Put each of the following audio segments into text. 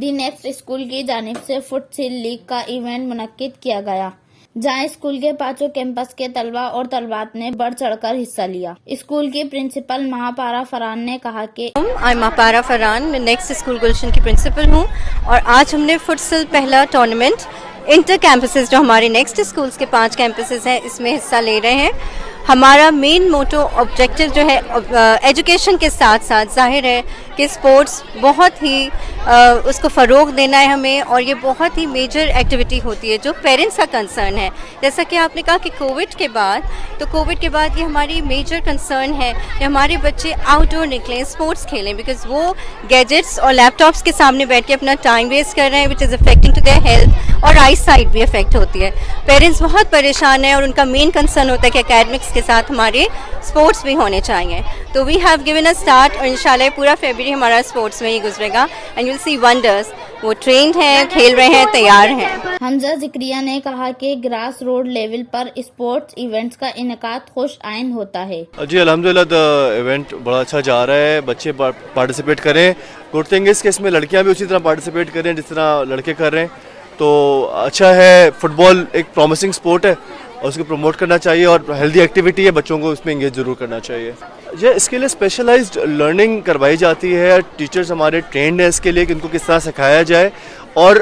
دی next school کی جانب سے فٹ سل لیگ کا ایونٹ منعقد کیا گیا، جہاں اسکول کے 5 کیمپس کے طلباء اور طالبات نے بڑھ چڑھ کر حصہ لیا۔ اسکول کی پرنسپل مہاپارا فرحان نے کہا کہ مہاپارا فرحان، میں نیکسٹ اسکول گلشن کی پرنسپل ہوں، اور آج ہم نے فٹ سل پہلا ٹورنامنٹ انٹر کیمپسز جو ہمارے نیکسٹ اسکولز کے 5 کیمپسز ہیں اس میں حصہ لے رہے ہیں۔ ہمارا مین موٹو آبجیکٹو جو ہے ایجوکیشن کے ساتھ ساتھ ظاہر ہے کہ اسپورٹس بہت ہی اس کو فروغ دینا ہے ہمیں، اور یہ بہت ہی میجر ایکٹیویٹی ہوتی ہے جو پیرنٹس کا کنسرن ہے۔ جیسا کہ آپ نے کہا کہ کووڈ کے بعد یہ ہماری میجر کنسرن ہے کہ ہمارے بچے آؤٹ ڈور نکلیں، اسپورٹس کھیلیں، بیکاز وہ گیجٹس اور لیپ ٹاپس کے سامنے بیٹھ کے اپنا ٹائم ویسٹ کر رہے ہیں، which is affecting to their health, اور آئی سائٹ بھی افیکٹ ہوتی ہے۔ پیرنٹس بہت پریشان ہیں اور ان کا مین کنسرن ہوتا ہے کہ اکیڈمکس کے ساتھ ہمارے اسپورٹس بھی ہونے چاہیے۔ تو we have given a start, اور انشاءاللہ پورا فیبرری ہمارا اسپورٹس میں ہی گزرے گا، and you will see wonders. وہ ٹرینڈ ہیں، کھیل رہے ہیں، تیار ہیں۔ حمزہ ذکریہ نے کہا کہ گراس روڈ لیول پر اسپورٹس ایونٹس کا انعقاد خوش آئند ہوتا ہے۔ جی الحمدللہ ایونٹ بڑا اچھا جا رہا ہے، بچے پارٹیسپیٹ کریں۔ گڈ تھنگ اس کہ اس میں لڑکیاں بھی اسی طرح پارٹیسپیٹ کریں جس طرح لڑکے کر رہے ہیں، تو اچھا ہے۔ فٹ بال ایک پرومسنگ سپورٹ ہے اور اس کو پروموٹ کرنا چاہیے، اور ہیلدی ایکٹیویٹی ہے، بچوں کو اس میں انگیج ضرور کرنا چاہیے۔ جی اس کے لیے اسپیشلائزڈ لرننگ کروائی جاتی ہے، ٹیچرز ہمارے ٹرینڈ ہیں اس کے لیے کہ ان کو کس طرح سکھایا جائے، اور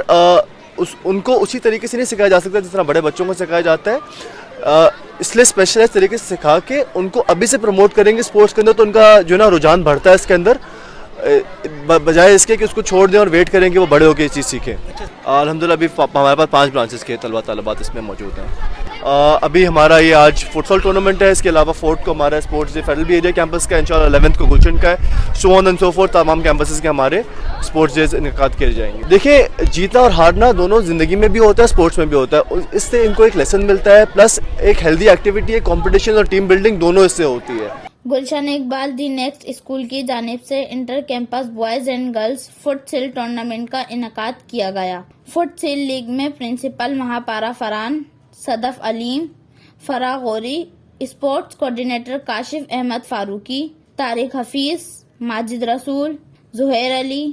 ان کو اسی طریقے سے نہیں سکھایا جا سکتا جس طرح بڑے بچوں کو سکھایا جاتا ہے، اس لیے اسپیشلائز طریقے سے سکھا کے ان کو ابھی سے پروموٹ کریں گے اسپورٹس کے اندر، تو ان کا جو نا رجحان بڑھتا ہے اس کے اندر، بجائے اس کے کہ اس کو چھوڑ دیں اور ویٹ کریں کہ وہ بڑے ہو کے یہ چیز سیکھیں۔ الحمدللہ ابھی ہمارے پاس 5 برانچز کے طلبات اس میں موجود ہیں۔ ابھی ہمارا یہ آج فٹ سال ٹورنامنٹ ہے، اس کے علاوہ 4 کو ہمارا sports day federal B area campus کا، انشاءاللہ 11 کو گلشن کا ہے، so on and so forth تمام کیمپسز کے ہمارے اسپورٹس ڈیز انعقاد کیے جائیں گے۔ دیکھیں جیتنا اور ہارنا دونوں زندگی میں بھی ہوتا ہے، اسپورٹس میں بھی ہوتا ہے، اس سے ان کو ایک لیسن ملتا ہے، پلس ایک ہیلدی ایکٹیویٹی ہے، کمپٹیشن اور ٹیم بلڈنگ دونوں اس سے ہوتی ہے۔ Gulshan Iqbal the next school کی جانب سے inter campus boys and girls futsal tournament کا انعقاد کیا گیا۔ فٹ سل لیگ میں principal Mahpara Farhan, Sadaf Aleem, Farah Ghauri, sports coordinator Kashif Ahmed Farooqui, Tariq Hafeez, Majid Rasool, Zuhair علی،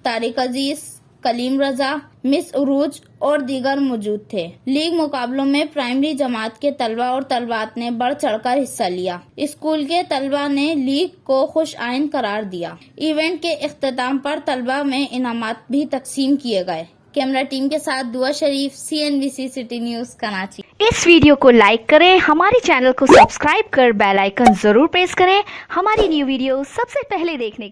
طارق عزیز، کلیم رضا، مس عروج اور دیگر موجود تھے۔ لیگ مقابلوں میں پرائمری جماعت کے طلباء اور طالبات نے بڑھ چڑھ کر حصہ لیا۔ اسکول کے طلباء نے لیگ کو خوش آئند قرار دیا۔ ایونٹ کے اختتام پر طلباء میں انعامات بھی تقسیم کیے گئے۔ کیمرہ ٹیم کے ساتھ دعا شریف، CNBC سٹی نیوز، کراچی۔ اس ویڈیو کو لائک کریں، ہمارے چینل کو سبسکرائب کر بیل آئیکن ضرور پریس کریں ہماری نیو ویڈیو سب سے پہلے دیکھنے کے لیے۔